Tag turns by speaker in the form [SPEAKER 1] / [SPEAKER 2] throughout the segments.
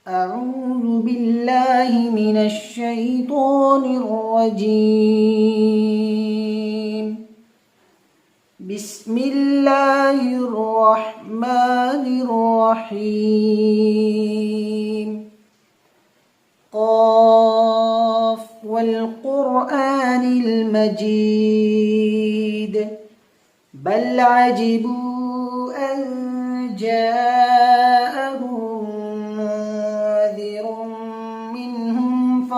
[SPEAKER 1] أعوذ بالله من الشيطان الرجيم. بسم الله الرحمن الرحيم. قاف والقرآن المجيد بل عجبوا أن جاءهم منذر منهم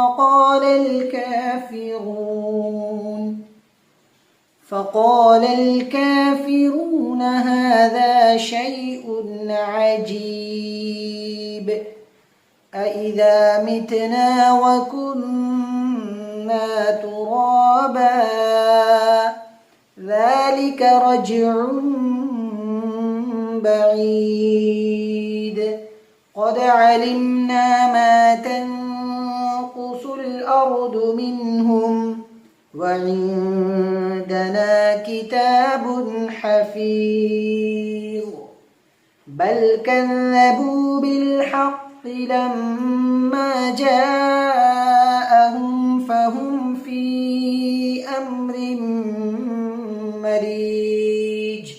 [SPEAKER 1] فقال الكافرون هذا شيء عجيب أإذا متنا وكنا ترابا ذلك رجع بعيد قد علمنا ما تنقص الأرض منهم وعندنا كتاب حفيظ بل كذبوا بالحق لما جاءهم فهم في أمر مريج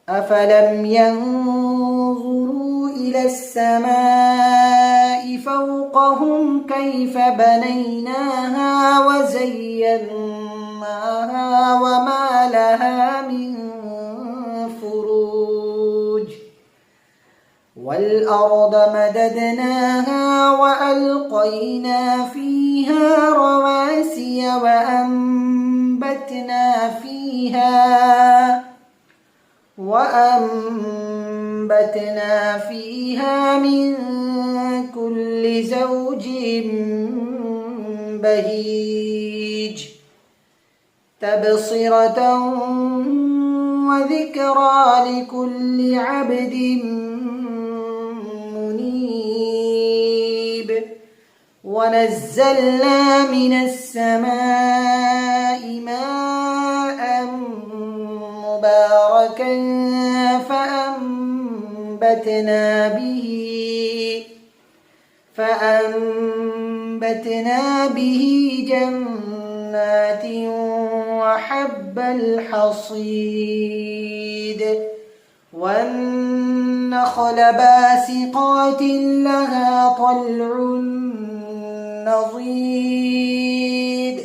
[SPEAKER 1] أفلم ينظروا إلى السماء فوقهم كيف بنيناها وزيناها وما لها من فروج والأرض مددناها وألقينا فيها رواسي وأنبتنا فيها من كل زوج بهيج تبصرة وذكرى لكل عبد منيب ونزلنا من السماء ماء مباركا فأنبتنا به جنات وحب الحصيد والنخل باسقات لها طلع نضيد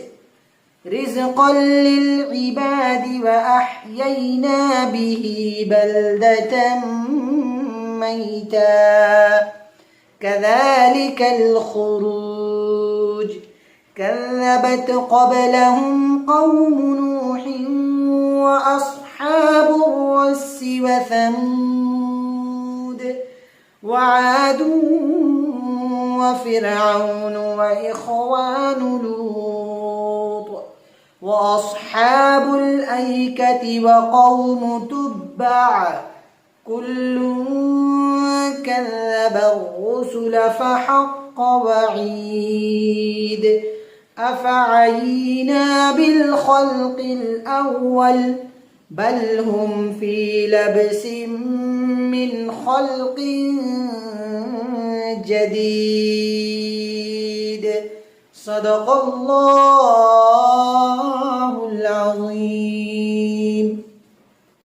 [SPEAKER 1] رزقا للعباد وأحيينا به بلدة ميتا كذلك الخروج كذبت قبلهم قوم نوح وأصحاب الرس وثمود وعاد وفرعون وإخوان لوط وأصحاب الأيكة وقوم تبع كل كذب الرسل فحق وعيد أفعينا بالخلق الأول بل هم في لبس من خلق جديد صدق الله العظيم.